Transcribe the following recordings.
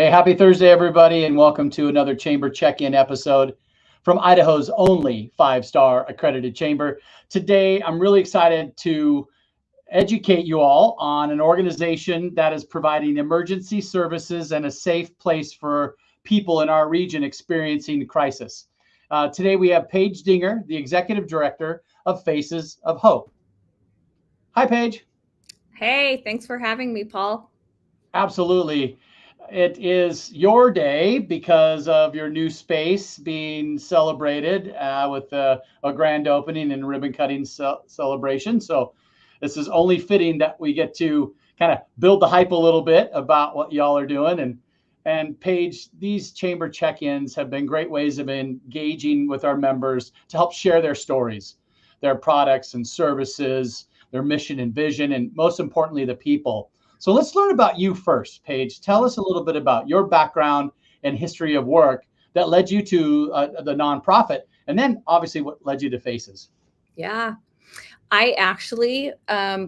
Happy Thursday, everybody, and welcome to another Chamber Check-In episode from Idaho's only five-star accredited chamber. Today, I'm really excited to educate you all on an organization that is providing emergency services and a safe place for people in our region experiencing crisis. Today, we have Paige Dinger, the Executive Director of Faces of Hope. Hi, Paige. Hey, thanks for having me, Paul. Absolutely. It is your day because of your new space being celebrated with a grand opening and ribbon cutting celebration. So this is only fitting that we get to kind of build the hype a little bit about what y'all are doing. And Paige, these chamber check-ins have been great ways of engaging with our members to help share their stories, their products and services, their mission and vision, and most importantly, the people. So let's learn about you first, Paige. Tell us a little bit about your background and history of work that led you to the nonprofit, and then obviously what led you to Faces. Yeah, I actually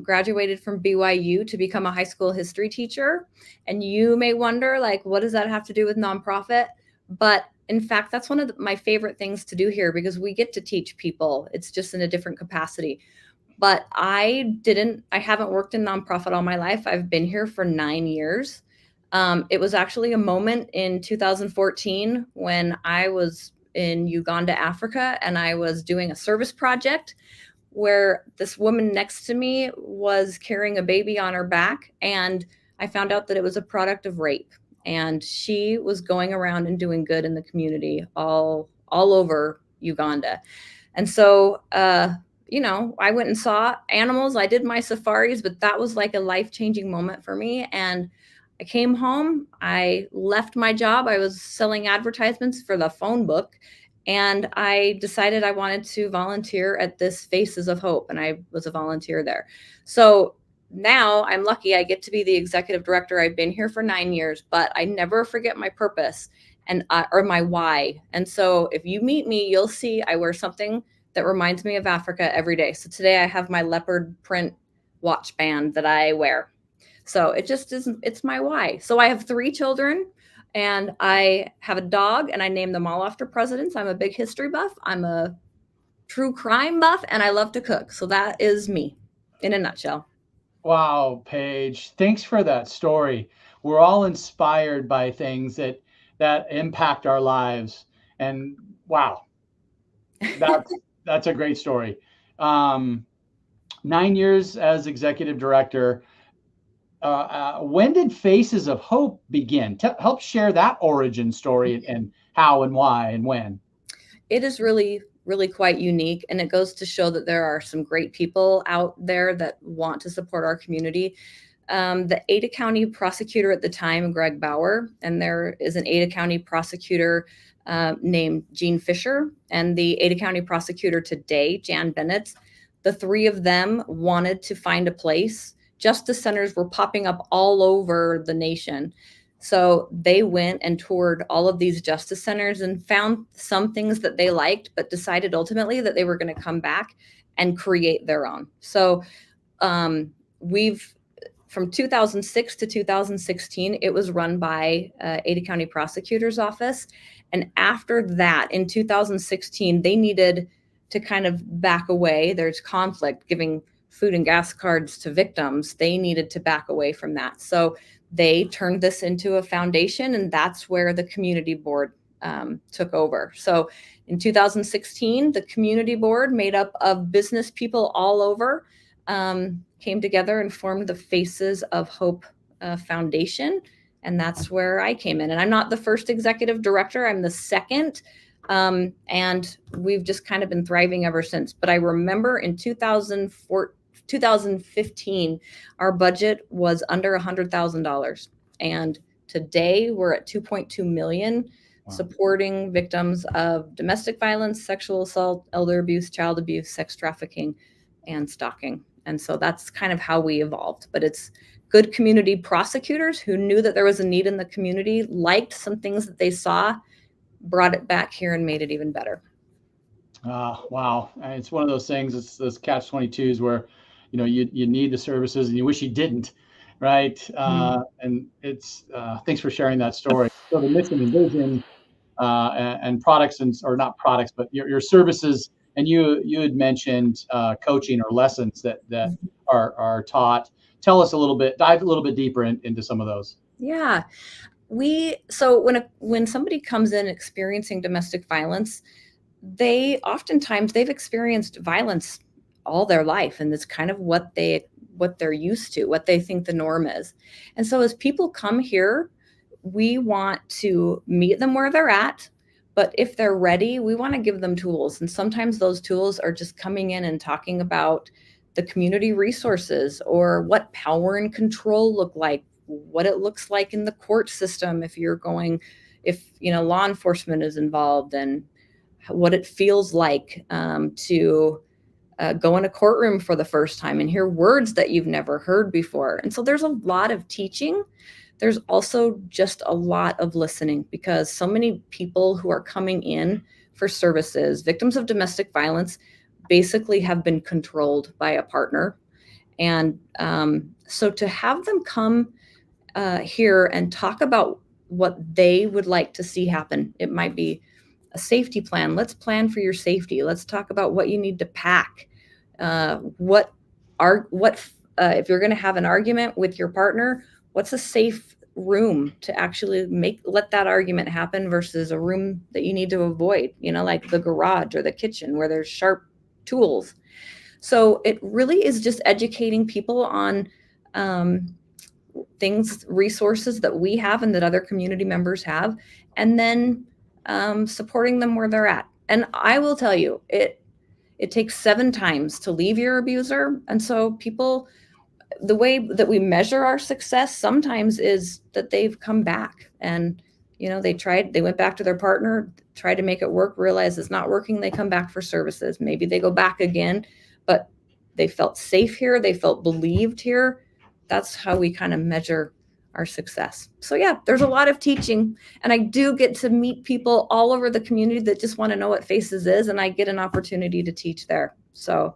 graduated from BYU to become a high school history teacher. And you may wonder, like, what does that have to do with nonprofit? But in fact, that's one of my favorite things to do here because we get to teach people. It's just in a different capacity. But I haven't worked in nonprofit all my life. I've been here for 9 years. It was actually a moment in 2014 when I was in Uganda, Africa, and I was doing a service project where this woman next to me was carrying a baby on her back. And I found out that it was a product of rape. And she was going around and doing good in the community all over Uganda. And so, I went and saw animals. I did my safaris, but that was like a life-changing moment for me. And I came home. I left my job. I was selling advertisements for the phone book. And I decided I wanted to volunteer at this Faces of Hope. And I was a volunteer there. So now I'm lucky I get to be the executive director. I've been here for 9 years, but I never forget my purpose or my why. And so if you meet me, you'll see I wear something that reminds me of Africa every day. So today I have my leopard print watch band that I wear. So it's my why. So I have 3 children and I have a dog and I name them all after presidents. I'm a big history buff. I'm a true crime buff and I love to cook. So that is me in a nutshell. Wow, Paige, thanks for that story. We're all inspired by things that impact our lives. And wow, that's a great story. 9 years as executive director. When did Faces of Hope begin? Help share that origin story and how and why and when. It is really, really quite unique. And it goes to show that there are some great people out there that want to support our community. The Ada County prosecutor at the time, Greg Bauer, and there is an Ada County prosecutor named Gene Fisher, and the Ada County prosecutor today, Jan Bennett. The 3 of them wanted to find a place. Justice centers were popping up all over the nation. So they went and toured all of these justice centers and found some things that they liked, but decided ultimately that they were going to come back and create their own. So from 2006 to 2016, it was run by Ada County Prosecutor's Office. And after that, in 2016, they needed to kind of back away. There's conflict giving food and gas cards to victims. They needed to back away from that. So they turned this into a foundation, and that's where the community board took over. So in 2016, the community board, made up of business people all over, came together and formed the Faces of Hope Foundation. And that's where I came in. And I'm not the first executive director, I'm the second. And we've just kind of been thriving ever since. But I remember in 2015, our budget was under $100,000. And today we're at 2.2 million, wow, supporting victims of domestic violence, sexual assault, elder abuse, child abuse, sex trafficking, and stalking. And so that's kind of how we evolved. But it's good community prosecutors who knew that there was a need in the community, liked some things that they saw, brought it back here and made it even better. Wow. It's one of those things, it's those catch-22s where, you need the services and you wish you didn't. right? Mhm. And it's thanks for sharing that story. So the mission and vision and products or not products, but your services. And you had mentioned coaching or lessons that are taught. Tell us a little bit, dive a little bit deeper into some of those. Yeah. So when somebody comes in experiencing domestic violence, they oftentimes they've experienced violence all their life, and it's kind of what they're used to, what they think the norm is. And so as people come here, we want to meet them where they're at, but if they're ready, we want to give them tools. And sometimes those tools are just coming in and talking about the community resources, or what power and control look like, what it looks like in the court system if law enforcement is involved, and what it feels like to go in a courtroom for the first time and hear words that you've never heard before. And so there's a lot of teaching. There's also just a lot of listening, because so many people who are coming in for services, victims of domestic violence, basically have been controlled by a partner. And so to have them come here and talk about what they would like to see happen, it might be a safety plan. Let's plan for your safety. Let's talk about what you need to pack. What are what If you're going to have an argument with your partner, what's a safe room to actually let that argument happen versus a room that you need to avoid, like the garage or the kitchen where there's sharp tools. So it really is just educating people on resources that we have and that other community members have, and then supporting them where they're at. And I will tell you, it takes 7 times to leave your abuser. And so the way that we measure our success sometimes is that they've come back, and they went back to their partner, tried to make it work, realize it's not working, they come back for services. Maybe they go back again, but they felt safe here, they felt believed here. That's how we kind of measure our success. So yeah, there's a lot of teaching, and I do get to meet people all over the community that just want to know what FACES is, and I get an opportunity to teach there. So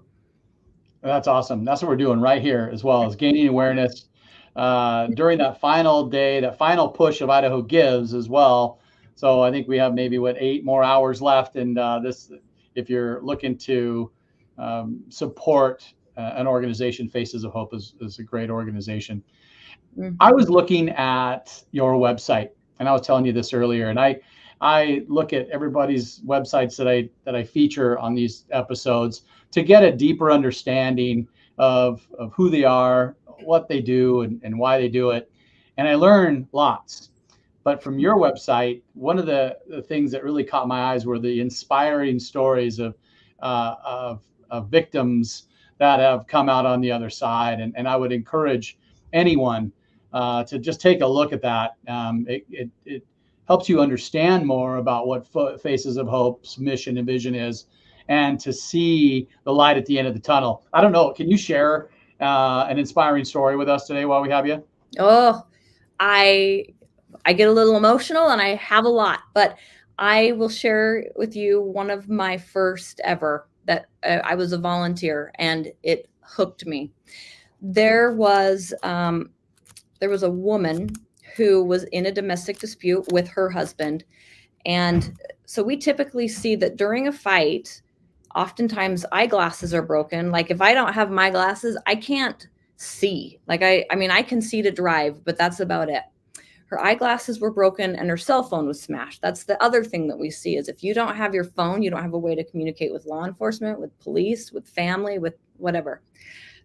That's awesome. That's what we're doing right here, as well as gaining awareness during that final day, that final push of Idaho Gives as well. So I think we have maybe 8 more hours left, and if you're looking to support an organization, Faces of Hope is a great organization. I was looking at your website, and I was telling you this earlier, and I look at everybody's websites that I feature on these episodes to get a deeper understanding of who they are, what they do, and why they do it. And I learn lots. But from your website, one of the things that really caught my eyes were the inspiring stories of victims that have come out on the other side. And I would encourage anyone to just take a look at that. It helps you understand more about what Faces of Hope's mission and vision is, and to see the light at the end of the tunnel. I don't know. Can you share an inspiring story with us today while we have you? Oh, I get a little emotional, and I have a lot, but I will share with you one of my first ever that I was a volunteer, and it hooked me. There was a woman who was in a domestic dispute with her husband. And so we typically see that during a fight, oftentimes eyeglasses are broken. Like if I don't have my glasses, I can't see. Like I mean, I can see to drive, but that's about it. Her eyeglasses were broken and her cell phone was smashed. That's the other thing that we see, is if you don't have your phone, you don't have a way to communicate with law enforcement, with police, with family, with whatever.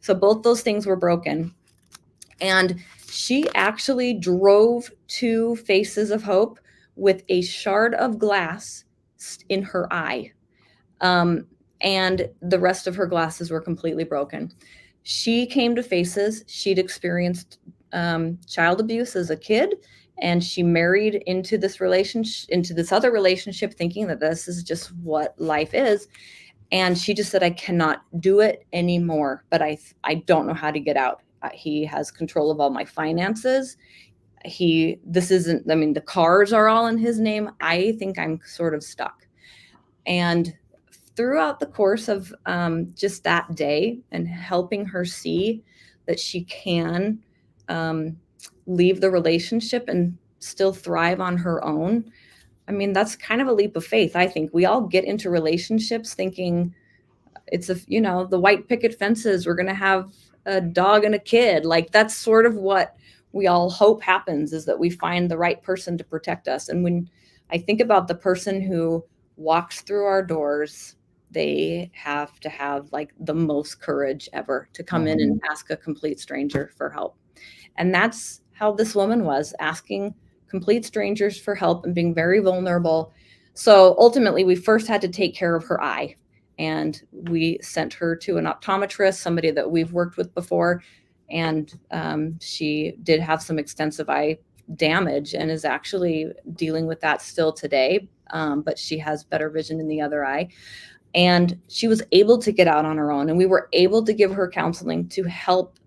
So both those things were broken. And she actually drove to Faces of Hope with a shard of glass in her eye. And the rest of her glasses were completely broken. She came to Faces. She'd experienced child abuse as a kid, and she married into this other relationship, thinking that this is just what life is. And she just said, I cannot do it anymore, but I don't know how to get out. He has control of all my finances. The cars are all in his name. I think I'm sort of stuck. And throughout the course of just that day, and helping her see that she can leave the relationship and still thrive on her own. I mean, that's kind of a leap of faith. I think we all get into relationships thinking it's the white picket fences, we're going to have a dog and a kid. Like, that's sort of what we all hope happens, is that we find the right person to protect us. And when I think about the person who walks through our doors, they have to have like the most courage ever to come in and ask a complete stranger for help. And that's how this woman was, asking complete strangers for help and being very vulnerable. So ultimately, we first had to take care of her eye. And we sent her to an optometrist, somebody that we've worked with before. And she did have some extensive eye damage and is actually dealing with that still today. But she has better vision in the other eye. And she was able to get out on her own. And we were able to give her counseling to help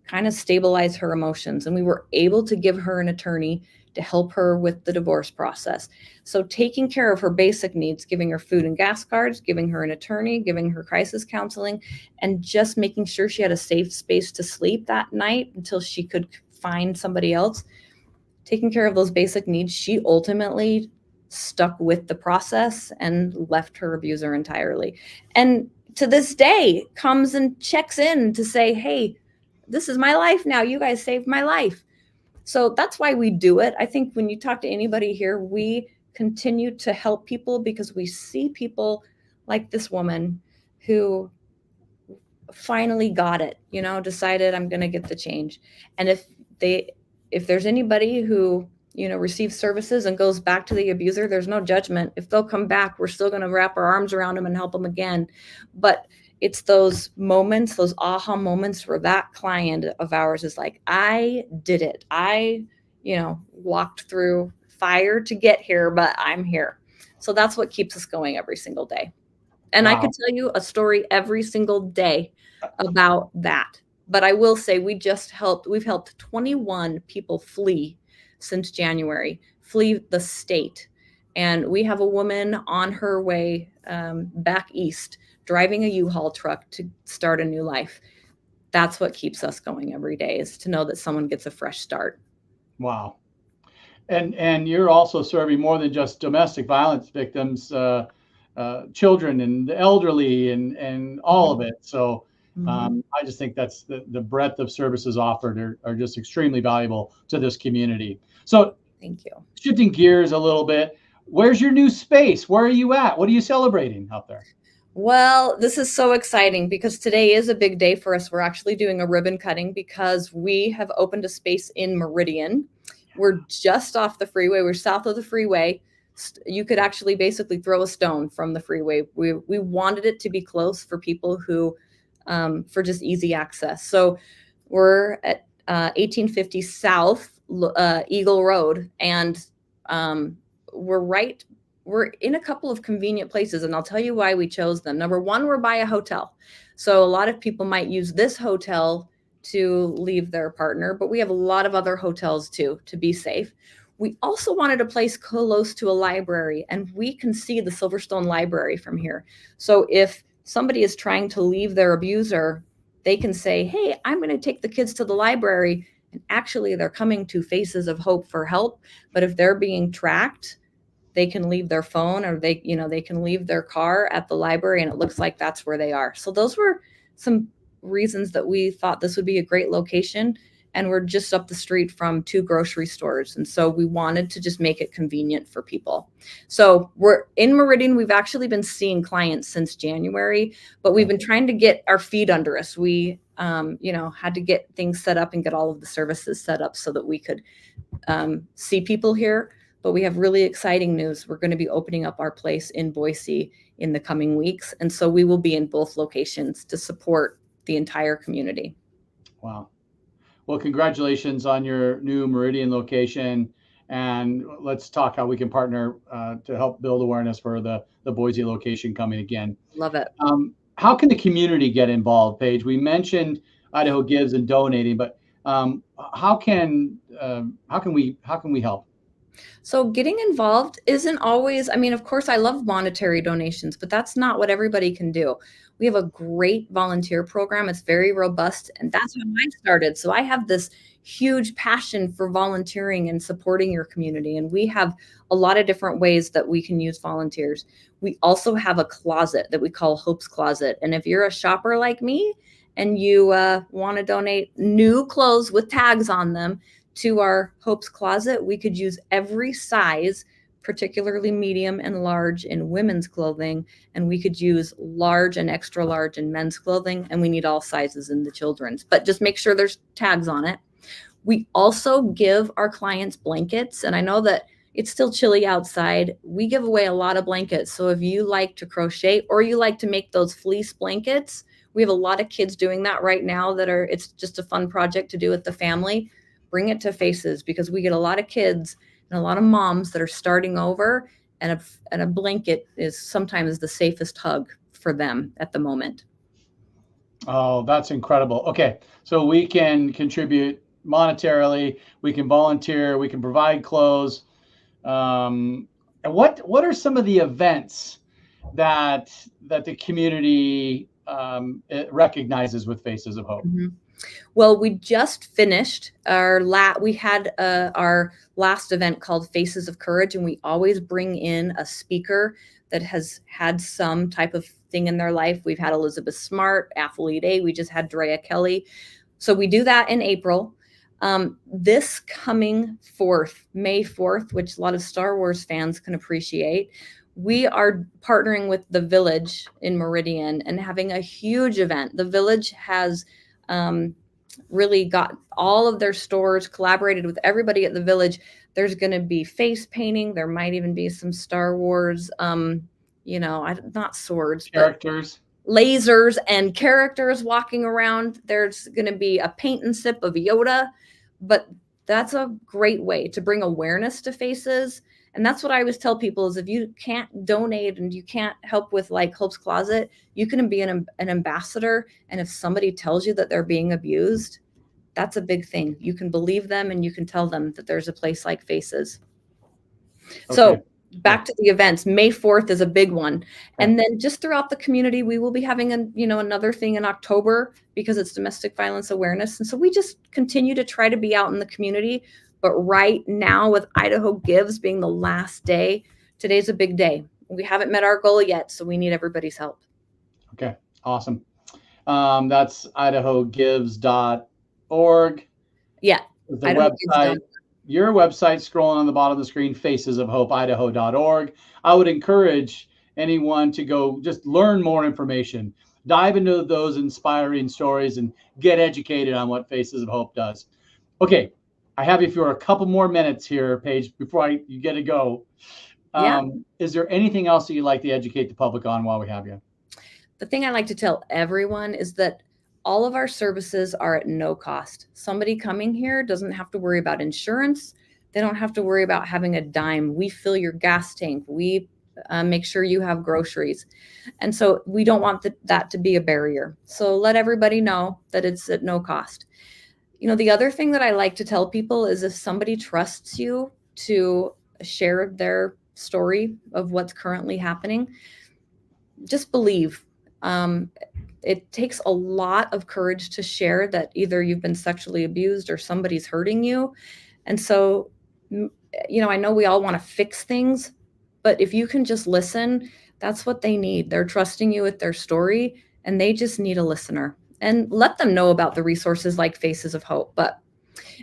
kind of stabilize her emotions. And we were able to give her an attorney to help her with the divorce process. So taking care of her basic needs, giving her food and gas cards, giving her an attorney, giving her crisis counseling, and just making sure she had a safe space to sleep that night until she could find somebody else. Taking care of those basic needs, she ultimately stuck with the process and left her abuser entirely. And to this day comes and checks in to say, hey, this is my life now. You guys saved my life. So that's why we do it. I think when you talk to anybody here, we continue to help people because we see people like this woman who finally got it, decided I'm going to get the change. And if there's anybody who, receives services and goes back to the abuser, there's no judgment. If they'll come back, we're still going to wrap our arms around them and help them again. But it's those moments, those aha moments where that client of ours is like, I did it. I, walked through fire to get here, but I'm here. So that's what keeps us going every single day. And wow. I could tell you a story every single day about that. But I will say we've helped 21 people flee since January, flee the state. And we have a woman on her way back east, driving a U-Haul truck to start a new life. That's what keeps us going every day, is to know that someone gets a fresh start. Wow. And you're also serving more than just domestic violence victims, children and the elderly and all of it. So I just think that's the breadth of services offered are just extremely valuable to this community. So thank you. Shifting gears a little bit, where's your new space? Where are you at? What are you celebrating out there? Well, this is so exciting because today is a big day for us. We're actually doing a ribbon cutting because we have opened a space in Meridian. We're just off the freeway. We're south of the freeway. You could actually basically throw a stone from the freeway. We wanted it to be close for people who, for just easy access. So we're at 1850 South Eagle Road, and we're in a couple of convenient places, and I'll tell you why we chose them. Number one, we're by a hotel. So a lot of people might use this hotel to leave their partner, but we have a lot of other hotels too, to be safe. We also wanted a place close to a library, and we can see the Silverstone Library from here. So if somebody is trying to leave their abuser, they can say, hey, I'm going to take the kids to the library. And actually they're coming to Faces of Hope for help. But if they're being tracked, they can leave their phone, or they can leave their car at the library, and it looks like that's where they are. So those were some reasons that we thought this would be a great location. And we're just up the street from 2 grocery stores. And so we wanted to just make it convenient for people. So we're in Meridian. We've actually been seeing clients since January, but we've been trying to get our feet under us. We, had to get things set up and get all of the services set up so that we could see people here. But we have really exciting news. We're going to be opening up our place in Boise in the coming weeks. And so we will be in both locations to support the entire community. Wow. Well, congratulations on your new Meridian location, and let's talk how we can partner to help build awareness for the Boise location coming again. Love it. How can the community get involved, Paige? We mentioned Idaho Gives and donating, but how can we help? So getting involved isn't always, I mean, of course, I love monetary donations, but that's not what everybody can do. We have a great volunteer program. It's very robust, and that's how I started. So I have this huge passion for volunteering and supporting your community. And we have a lot of different ways that we can use volunteers. We also have a closet that we call Hope's Closet. And if you're a shopper like me and you want to donate new clothes with tags on them, to our Hope's Closet, we could use every size, particularly medium and large in women's clothing, and we could use large and extra large in men's clothing, and we need all sizes in the children's, but just make sure there's tags on it. We also give our clients blankets, and I know that it's still chilly outside. We give away a lot of blankets, so if you like to crochet or you like to make those fleece blankets, we have a lot of kids doing that right now it's just a fun project to do with the family. Bring it to Faces, because we get a lot of kids and a lot of moms that are starting over, and a blanket is sometimes the safest hug for them at the moment. Oh, that's incredible. Okay, so we can contribute monetarily, we can volunteer, we can provide clothes. And what are some of the events that the community recognizes with Faces of Hope? Mm-hmm. Well, we just finished our last event called Faces of Courage, and we always bring in a speaker that has had some type of thing in their life. We've had Elizabeth Smart, Athlete A. We just had Drea Kelly. So we do that in April. This coming May 4th, which a lot of Star Wars fans can appreciate, we are partnering with the Village in Meridian and having a huge event. The Village has really got all of their stores, collaborated with everybody at the Village. There's going to be face painting. There might even be some Star Wars, not swords, characters, but lasers and characters walking around. There's going to be a paint and sip of Yoda, but that's a great way to bring awareness to Faces. And that's what I always tell people is if you can't donate and you can't help with like Hope's Closet, you can be an ambassador. And if somebody tells you that they're being abused, that's a big thing. You can believe them and you can tell them that there's a place like Faces. Okay. So back to the events, May 4th is a big one. Okay. And then just throughout the community, we will be having another thing in October because it's Domestic Violence Awareness. And so we just continue to try to be out in the community. But right now, with Idaho Gives being the last day, today's a big day. We haven't met our goal yet, so we need everybody's help. Okay, awesome. That's idahogives.org. Yeah. The website, your website scrolling on the bottom of the screen, facesofhopeidaho.org. I would encourage anyone to go just learn more information, dive into those inspiring stories, and get educated on what Faces of Hope does. Okay. I have you for a couple more minutes here, Paige, before you get to go. Is there anything else that you'd like to educate the public on while we have you? The thing I like to tell everyone is that all of our services are at no cost. Somebody coming here doesn't have to worry about insurance. They don't have to worry about having a dime. We fill your gas tank. We make sure you have groceries. And so we don't want that to be a barrier. So let everybody know that it's at no cost. The other thing that I like to tell people is if somebody trusts you to share their story of what's currently happening, just believe. It takes a lot of courage to share that either you've been sexually abused or somebody's hurting you. And so, I know we all want to fix things, but if you can just listen, that's what they need. They're trusting you with their story, and they just need a listener. And let them know about the resources like Faces of Hope.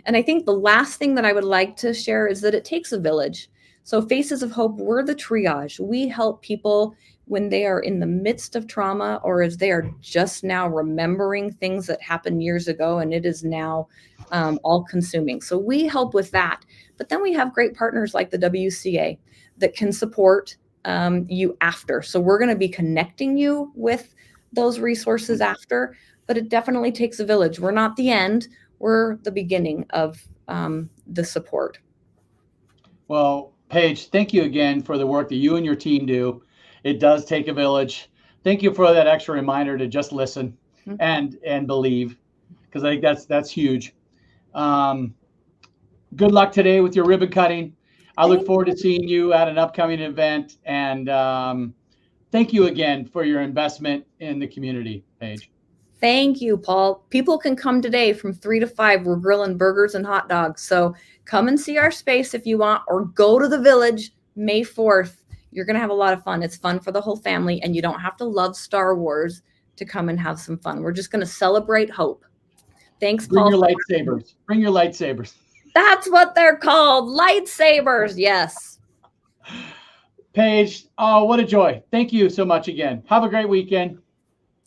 And I think the last thing that I would like to share is that it takes a village. So Faces of Hope, we're the triage. We help people when they are in the midst of trauma or as they are just now remembering things that happened years ago, and it is now all consuming. So we help with that. But then we have great partners like the WCA that can support you after. So we're going to be connecting you with those resources after. But it definitely takes a village. We're not the end. We're the beginning of the support. Well, Paige, thank you again for the work that you and your team do. It does take a village. Thank you for that extra reminder to just listen and believe, because I think that's huge. Good luck today with your ribbon cutting. I look forward to seeing you at an upcoming event. And thank you again for your investment in the community, Paige. Thank you, Paul. People can come today from 3 to 5. We're grilling burgers and hot dogs. So come and see our space if you want, or go to the village May 4th. You're going to have a lot of fun. It's fun for the whole family, and you don't have to love Star Wars to come and have some fun. We're just going to celebrate hope. Thanks, Paul. Bring your lightsabers. Bring your lightsabers. That's what they're called. Lightsabers. Yes. Paige, oh, what a joy. Thank you so much again. Have a great weekend.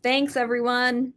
Thanks, everyone.